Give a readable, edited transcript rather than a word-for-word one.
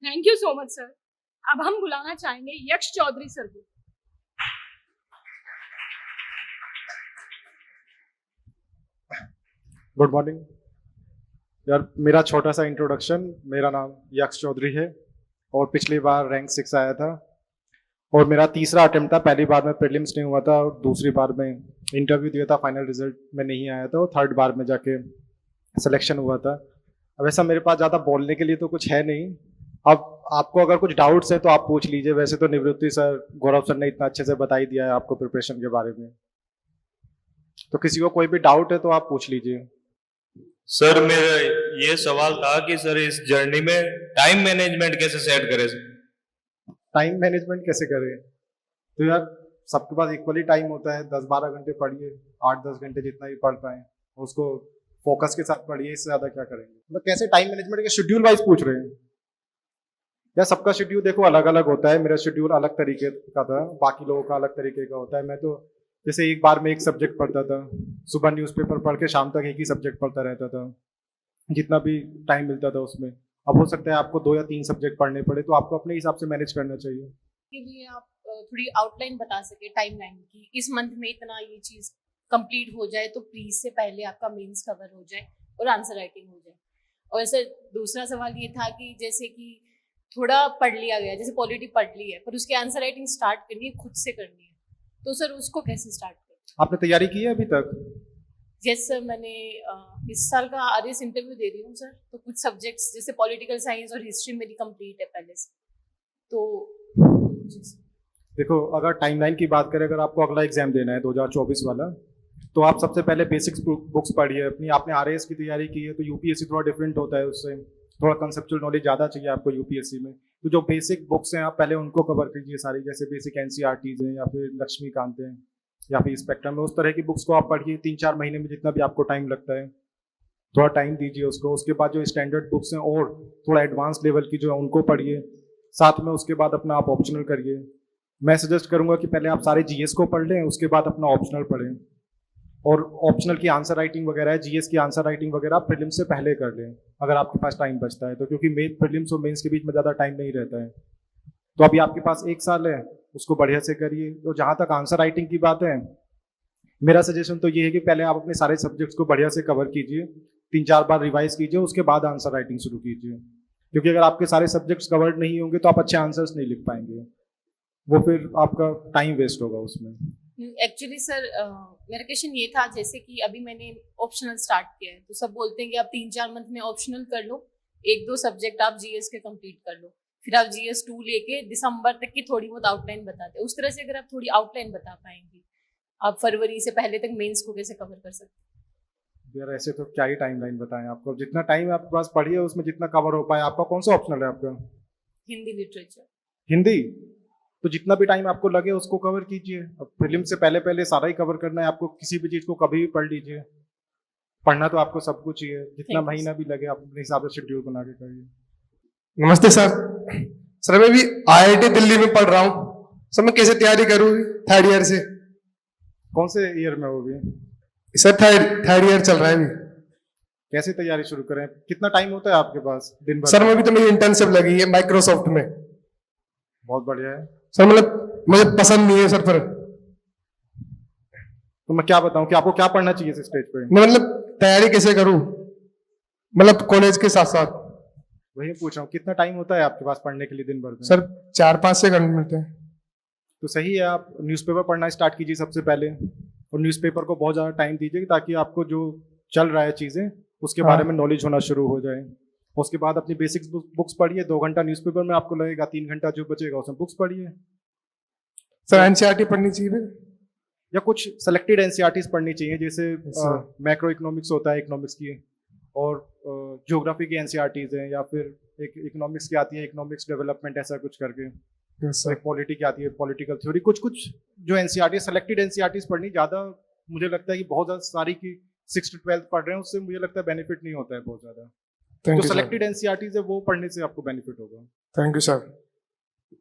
Thank you so much sir. अब हम बुलाना चाहेंगे यक्ष चौधरी सर को। गुड मॉर्निंग यार। मेरा छोटा सा इंट्रोडक्शन, मेरा नाम यक्ष चौधरी है और पिछली बार रैंक 6 आया था और मेरा तीसरा अटेम्प्ट था। पहली बार में प्रीलिम्स नहीं हुआ था और दूसरी बार में इंटरव्यू दिया था, फाइनल रिजल्ट में नहीं आया था और थर्ड बार में जाके सिलेक्शन हुआ था। अब ऐसा मेरे पास ज़्यादा बोलने के लिए तो कुछ है नहीं। अब आपको अगर कुछ डाउट्स है तो आप पूछ लीजिए। वैसे तो निवृत्ति सर, गौरव सर ने इतना अच्छे से बता ही दिया है आपको प्रिपरेशन के बारे में, तो किसी को कोई भी डाउट है तो आप पूछ लीजिए। सर मेरा ये सवाल था कि सर इस जर्नी में टाइम मैनेजमेंट कैसे सेट करें सर? टाइम मैनेजमेंट कैसे करें? तो यार सबके पास इक्वली टाइम होता है। 10-12 घंटे पढ़िए, 8-10 घंटे जितना ही पढ़ पाए उसको फोकस के साथ पढ़िए। इससे ज्यादा क्या करेंगे? मतलब कैसे टाइम मैनेजमेंट के शेड्यूल वाइज पूछ रहे हैं या सबका शेड्यूल देखो अलग अलग होता है। मेरा शेड्यूल अलग तरीके का था, बाकी लोगों का अलग तरीके का होता है। मैं तो जैसे एक बार में एक सब्जेक्ट पढ़ता था, सुबह न्यूज़पेपर पढ़ के शाम तक एक ही सब्जेक्ट पढ़ता रहता था, जितना भी टाइम मिलता था उसमें। अब हो सकता है आपको 2 या 3 सब्जेक्ट पढ़ने पड़े, तो आपको अपने हिसाब से मैनेज करना चाहिए। के लिए आप थोड़ी आउटलाइन बता सके टाइमलाइन की, इस मंथ में इतना ये चीज कंप्लीट हो जाए तो प्लीज से पहले आपका मेंस कवर हो जाए और आंसर राइटिंग हो जाए। और ऐसे दूसरा सवाल ये था कि जैसे कि थोड़ा पढ़ लिया गया, जैसे पॉलिटी पढ़ ली है पर उसकी आंसर राइटिंग स्टार्ट करनी है, खुद से करनी है, तो सर उसको कैसे स्टार्ट करें? आपने तैयारी की है अभी तक? यस सर, मैंने इस साल का आरएस इंटरव्यू दे रही हूँ सर, तो कुछ सब्जेक्ट्स जैसे पॉलिटिकल साइंस और हिस्ट्री मेरी कंप्लीट है पहले से। तो देखो, अगर टाइमलाइन की बात करें, अगर आपको अगला एग्जाम देना है 2024 वाला, तो आप सबसे पहले बेसिक्स बुक्स पढ़िए अपनी। आपने आरएएस की तैयारी की है तो यूपीएससी थोड़ा डिफरेंट होता है, उससे थोड़ा कंसेप्चुअल नॉलेज ज़्यादा चाहिए आपको यूपीएससी में। तो जो बेसिक बुक्स हैं आप पहले उनको कवर कीजिए सारी, जैसे बेसिक एनसीईआरटीज हैं या फिर लक्ष्मीकांत हैं या फिर स्पेक्ट्रम है। उस तरह की बुक्स को आप पढ़िए 3-4 महीने में, जितना भी आपको टाइम लगता है थोड़ा टाइम दीजिए उसको। उसके बाद जो स्टैंडर्ड बुक्स हैं और थोड़ा एडवांस लेवल की जो है उनको पढ़िए साथ में। उसके बाद अपना आप ऑप्शनल करिए। मैं सजेस्ट करूंगा कि पहले आप सारे जीएस को पढ़ लें, उसके बाद अपना ऑप्शनल पढ़ें। और ऑप्शनल की आंसर राइटिंग वगैरह है, जीएस की आंसर राइटिंग वगैरह आप प्रीलिम्स से पहले कर लें अगर आपके पास टाइम बचता है तो, क्योंकि प्रीलिम्स और मेंस के बीच में ज़्यादा टाइम नहीं रहता है। तो अभी आपके पास 1 साल है, उसको बढ़िया से करिए। तो जहाँ तक आंसर राइटिंग की बात है, मेरा सजेशन तो ये है कि पहले आप अपने सारे सब्जेक्ट्स को बढ़िया से कवर कीजिए, 3-4 बार रिवाइज कीजिए, उसके बाद आंसर राइटिंग शुरू कीजिए। क्योंकि अगर आपके सारे सब्जेक्ट्स कवर्ड नहीं होंगे तो आप अच्छे आंसर्स नहीं लिख पाएंगे, वो फिर आपका टाइम वेस्ट होगा उसमें। एक्चुअली सर मेरा क्वेश्चन ये था, जैसे कि अभी मैंने ऑप्शनल स्टार्ट किया है तो सब बोलते हैं कि आप 3-4 मंथ में ऑप्शनल कर लो, 1-2 सब्जेक्ट आप जीएस के कंप्लीट कर लो, फिर आप जीएस 2 लेके दिसंबर तक की थोड़ी बहुत आउटलाइन बताते हैं। उस तरह से अगर आप थोड़ी आउटलाइन बता पाएंगे, आप फरवरी से पहले तक मेंस को कैसे कवर कर सकते हैं? यार ऐसे तो क्या ही टाइमलाइन बताएं आपको, जितना टाइम आपके पास पढ़िए उसमें जितना कवर हो पाए। आपका कौन सा ऑप्शनल है आपका? हिंदी लिटरेचर। हिंदी? तो जितना भी टाइम आपको लगे उसको कवर कीजिए। अब प्रीलिम से पहले पहले सारा ही कवर करना है आपको, किसी भी चीज को कभी भी पढ़ लीजिए। पढ़ना तो आपको सब कुछ ही है, जितना महीना भी लगे आप अपने हिसाब से शेड्यूल बना के करिए। नमस्ते सर। सर मैं भी आईआईटी दिल्ली में पढ़ रहा हूँ सर, मैं कैसे तैयारी करूँ 3rd ईयर से? कौन से ईयर में हो भी? सर 3rd ईयर चल रहा है अभी। कैसे तैयारी शुरू करें? कितना टाइम होता है आपके पास दिन भर? सर मैं भी तो मेरी इंटर्नशिप लगी है माइक्रोसॉफ्ट में। बहुत बढ़िया है सर, मतलब मुझे पसंद नहीं है सर, पर तो मैं क्या बताऊं कि आपको क्या पढ़ना चाहिए इस स्टेज पे? मैं मतलब तैयारी कैसे करूं, मतलब कॉलेज के साथ साथ? वही पूछ रहा हूँ, कितना टाइम होता है आपके पास पढ़ने के लिए दिन भर में? सर 4-5 से घंटे मिलते हैं। तो सही है, आप न्यूज़पेपर पढ़ना स्टार्ट कीजिए सबसे पहले, और न्यूज़पेपर को बहुत ज़्यादा टाइम दीजिए ताकि आपको जो चल रहा है चीज़ें उसके बारे में नॉलेज होना शुरू हो जाए। उसके बाद अपनी बेसिक्स बुक्स पढ़िए। 2 घंटा न्यूज़पेपर में आपको लगेगा, 3 घंटा जो बचेगा उसमें बुक्स पढ़िए। सर एनसीईआरटी पढ़नी चाहिए फिर? या कुछ सेलेक्टेड एनसीईआरटीज पढ़नी चाहिए, जैसे मैक्रो इकोनॉमिक्स होता है इकोनॉमिक्स की, और ज्योग्राफी की एनसीईआरटीज हैं, या फिर एक इकोनॉमिक्स की आती है इकोनॉमिक्स डेवलपमेंट ऐसा कुछ करके, एक पॉलिटी की आती है पॉलिटिकल थ्योरी। कुछ कुछ जो एनसीईआरटी सेलेक्टेड एनसीईआरटीज पढ़नी ज़्यादा, मुझे लगता है कि बहुत ज़्यादा सारी की 6 to 12 पढ़ रहे हैं उससे मुझे लगता है बेनिफिट नहीं होता है बहुत ज़्यादा। जो सेलेक्टेड एनसीईआरटीज है वो पढ़ने से आपको बेनिफिट होगा। Thank you sir.